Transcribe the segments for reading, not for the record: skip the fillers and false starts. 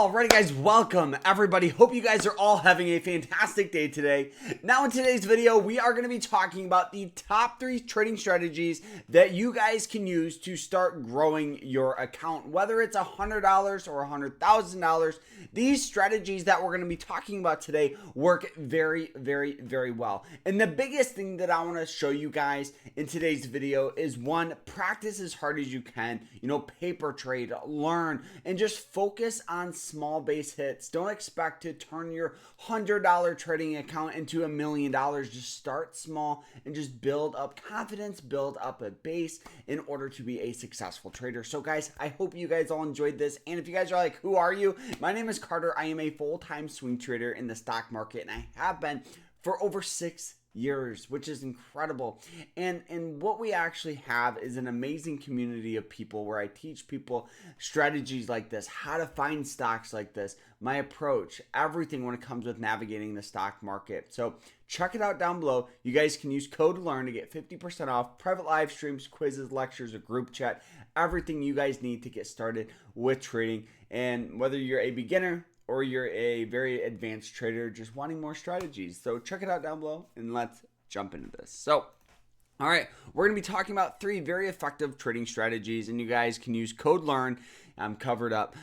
Alrighty guys, welcome everybody. Hope you guys are all having a fantastic day today. Now in today's video, we are going to be talking about the top 3 trading strategies that you guys can use to start growing your account. Whether it's $100 or $100,000, these strategies that we're going to be talking about today work very, very, very well. And the biggest thing that I want to show you guys in today's video is, one, practice as hard as you can. Paper trade, learn, and just focus on small base hits. Don't expect to turn your $100 trading account into $1 million. Just start small and just build up confidence, build up a base in order to be a successful trader. So guys, I hope you guys all enjoyed this. And if you guys are like, who are you? My name is Carter. I am a full-time swing trader in the stock market, and I have been for over 6 years, which is incredible. And what we actually have is an amazing community of people where I teach people strategies like this, how to find stocks like this, my approach, everything when it comes with navigating the stock market. So check it out down below. You guys can use code LEARN to get 50% off private live streams, quizzes, lectures, a group chat, everything you guys need to get started with trading. And whether you're a beginner or you're a very advanced trader just wanting more strategies. So check it out down below and let's jump into this. So, all right, we're going to be talking about 3 very effective trading strategies, and you guys can use code LEARN. I'm covered up.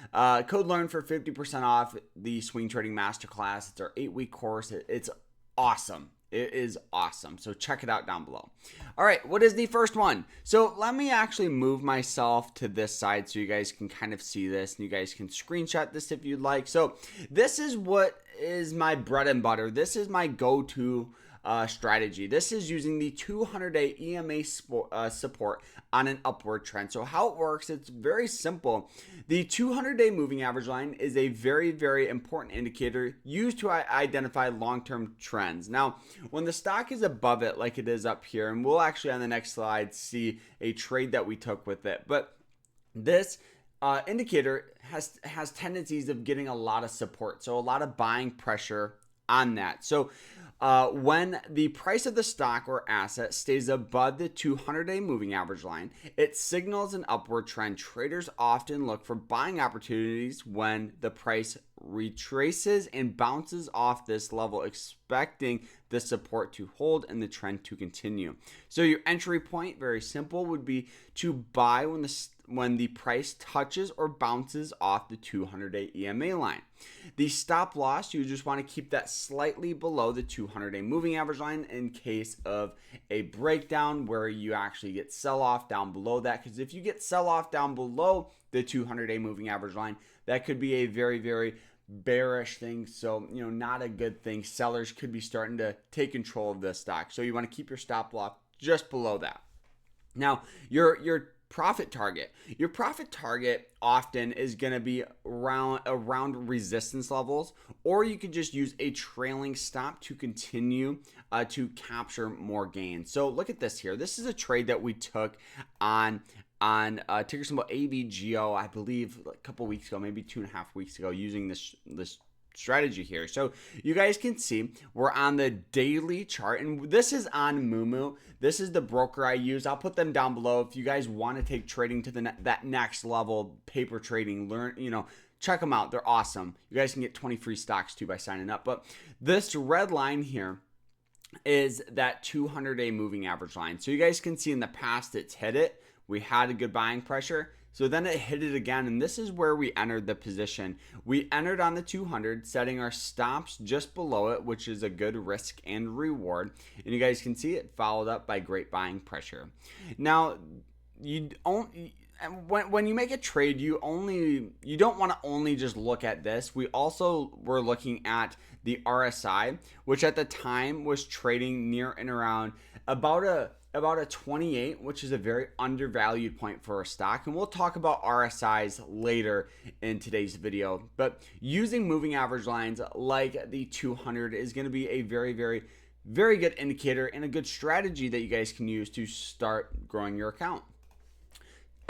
Code LEARN for 50% off the Swing Trading Masterclass. It's our 8-week course. It's awesome. It is awesome. So check it out down below. All right, what is the first one? So let me actually move myself to this side so you guys can kind of see this, and you guys can screenshot this if you'd like. So this is what is my bread and butter. This is my go-to strategy. This is using the 200-day EMA support on an upward trend. So how it works, it's very simple. The 200-day moving average line is a very, very important indicator used to identify long-term trends. Now, when the stock is above it, like it is up here, and we'll actually on the next slide see a trade that we took with it, but this indicator has tendencies of getting a lot of support, so a lot of buying pressure on that. So when the price of the stock or asset stays above the 200-day moving average line, it signals an upward trend. Traders often look for buying opportunities when the price retraces and bounces off this level, expecting the support to hold and the trend to continue. So your entry point, very simple, would be to buy when the price touches or bounces off the 200-day EMA line. The stop loss, you just want to keep that slightly below the 200-day moving average line in case of a breakdown where you actually get sell-off down below that, because if you get sell-off down below the 200-day moving average line, that could be a very, very bearish thing. So, not a good thing. Sellers could be starting to take control of this stock. So you want to keep your stop loss just below that. Now, your profit target. Your profit target often is going to be around resistance levels, or you could just use a trailing stop to continue to capture more gains. So look at this here. This is a trade that we took on ticker symbol AVGO, I believe a couple weeks ago, maybe 2.5 weeks ago, using this strategy here. So you guys can see we're on the daily chart, and this is on Moomoo. This is the broker I use. I'll put them down below if you guys want to take trading to that next level, paper trading. Learn, check them out. They're awesome. You guys can get 20 free stocks too by signing up. But this red line here is that 200-day moving average line. So you guys can see in the past it's hit it. We had a good buying pressure. So then it hit it again, and this is where we entered the position. We entered on the 200, setting our stops just below it, which is a good risk and reward. And you guys can see it followed up by great buying pressure. Now, when you make a trade, you don't want to only just look at this. We also were looking at the RSI, which at the time was trading near and around about a 28, which is a very undervalued point for a stock. And we'll talk about RSIs later in today's video. But using moving average lines like the 200 is going to be a very, very, very good indicator and a good strategy that you guys can use to start growing your account.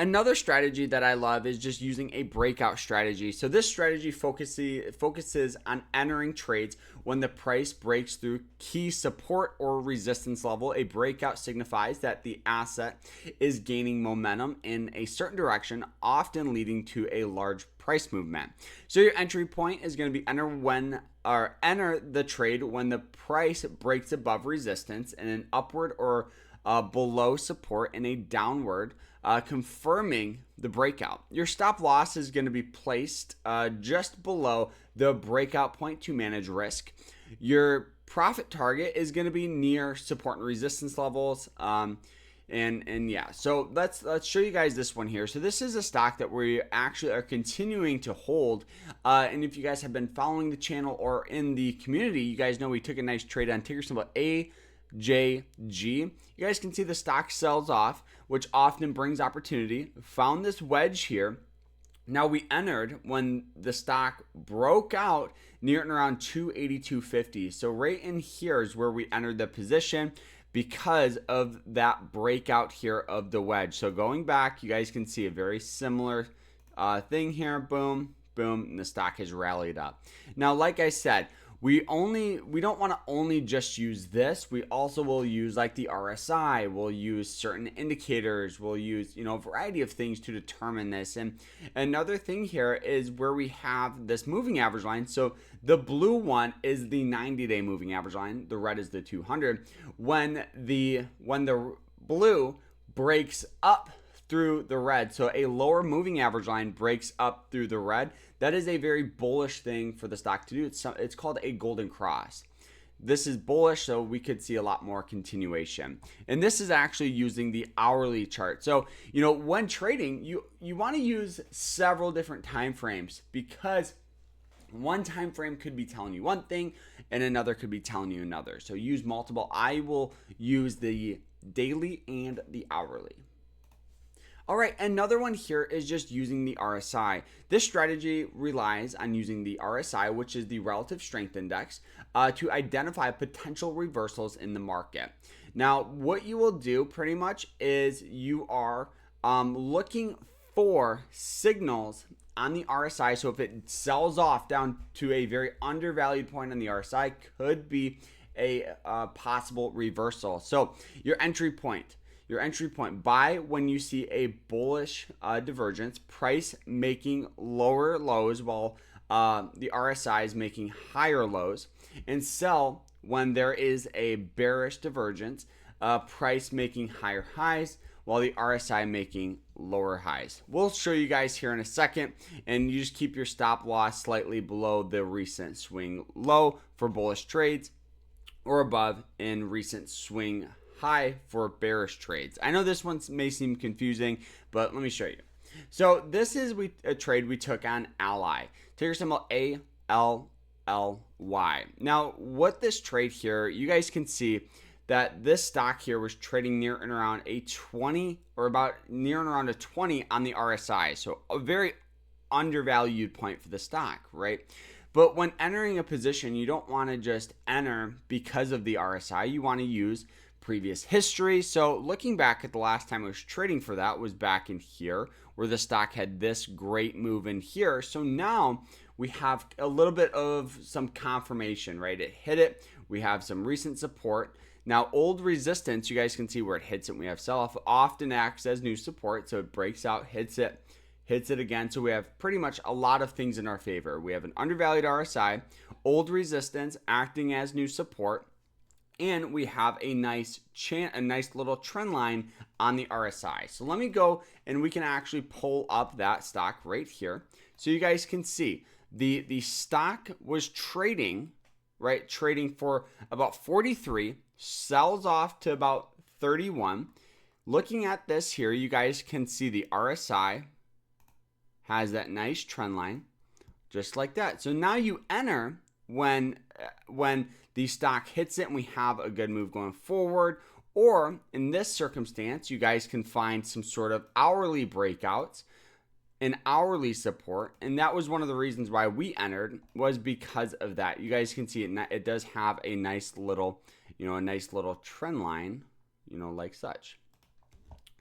Another strategy that I love is just using a breakout strategy. So this strategy focuses on entering trades when the price breaks through key support or resistance level. A breakout signifies that the asset is gaining momentum in a certain direction, often leading to a large price movement. So your entry point is going to be enter the trade when the price breaks above resistance and an upward or below support in a downward, confirming the breakout. Your stop loss is going to be placed just below the breakout point to manage risk. Your profit target is going to be near support and resistance levels. And yeah, so let's show you guys this one here. So this is a stock that we actually are continuing to hold. And if you guys have been following the channel or in the community, you guys know we took a nice trade on ticker symbol AJG. You guys can see the stock sells off, which often brings opportunity. Found this wedge here. Now we entered when the stock broke out near and around 282.50. So right in here is where we entered the position because of that breakout here of the wedge. So going back, you guys can see a very similar thing here. Boom, boom, and the stock has rallied up. Now, like I said, we don't want to only just use this. We also will use like the RSI. We'll use certain indicators. We'll use, a variety of things to determine this. And another thing here is where we have this moving average line. So the blue one is the 90-day moving average line. The red is the 200. When the blue breaks up through the red, so a lower moving average line breaks up through the red, that is a very bullish thing for the stock to do. It's called a golden cross. This is bullish, so we could see a lot more continuation. And this is actually using the hourly chart. So, when trading, you want to use several different time frames, because one time frame could be telling you one thing and another could be telling you another. So use multiple. I will use the daily and the hourly. All right, another one here is just using the RSI. This strategy relies on using the RSI, which is the relative strength index, to identify potential reversals in the market. Now, what you will do pretty much is you are looking for signals on the RSI. So if it sells off down to a very undervalued point on the RSI, could be a possible reversal. So your entry point, buy when you see a bullish divergence, price making lower lows while the RSI is making higher lows, and sell when there is a bearish divergence, price making higher highs while the RSI making lower highs. We'll show you guys here in a second, and you just keep your stop loss slightly below the recent swing low for bullish trades, or above in recent swing high for bearish trades. I know this one may seem confusing, but let me show you. So this is a trade we took on Ally, ticker symbol ALLY. Now, what this trade here, you guys can see that this stock here was trading near and around a 20, or about near and around a 20 on the RSI. So a very undervalued point for the stock, right? But when entering a position, you don't want to just enter because of the RSI. You want to use previous history. So looking back at the last time I was trading for that was back in here, where the stock had this great move in here. So now we have a little bit of some confirmation, right? It hit it. We have some recent support. Now, old resistance, you guys can see where it hits it. We have sell-off, often acts as new support. So it breaks out, hits it again. So we have pretty much a lot of things in our favor. We have an undervalued RSI, old resistance acting as new support, and we have a nice little trend line on the RSI. So let me go and we can actually pull up that stock right here. So you guys can see the stock was trading, right? Trading for about 43, sells off to about 31. Looking at this here, you guys can see the RSI has that nice trend line, just like that. So now you enter when the stock hits it and we have a good move going forward, or in this circumstance, you guys can find some sort of hourly breakouts, an hourly support, and that was one of the reasons why we entered, was because of that. You guys can see it does have a nice little, trend line, like such.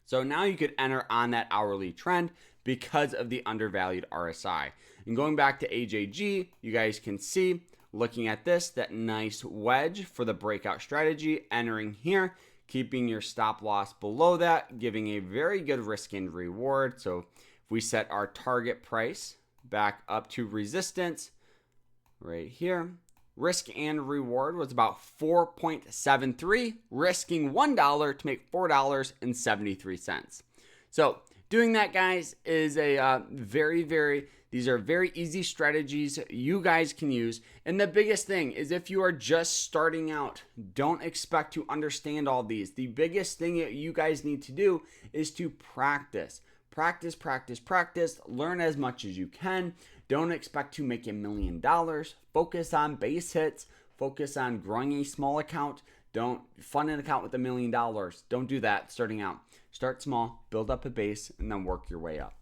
So now you could enter on that hourly trend because of the undervalued RSI. And going back to AJG, you guys can see, looking at this, that nice wedge for the breakout strategy, entering here, keeping your stop loss below that, giving a very good risk and reward. So if we set our target price back up to resistance right here. Risk and reward was about 4.73, risking $1 to make $4.73. So doing that, guys, is a these are very easy strategies you guys can use. And the biggest thing is, if you are just starting out, don't expect to understand all these. The biggest thing that you guys need to do is to practice. Practice, practice, practice. Learn as much as you can. Don't expect to make $1 million. Focus on base hits. Focus on growing a small account. Don't fund an account with $1 million. Don't do that starting out. Start small, build up a base, and then work your way up.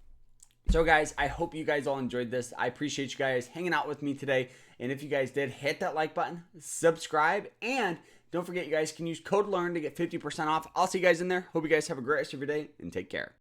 So guys, I hope you guys all enjoyed this. I appreciate you guys hanging out with me today. And if you guys did, hit that like button, subscribe, and don't forget, you guys can use code LEARN to get 50% off. I'll see you guys in there. Hope you guys have a great rest of your day, and take care.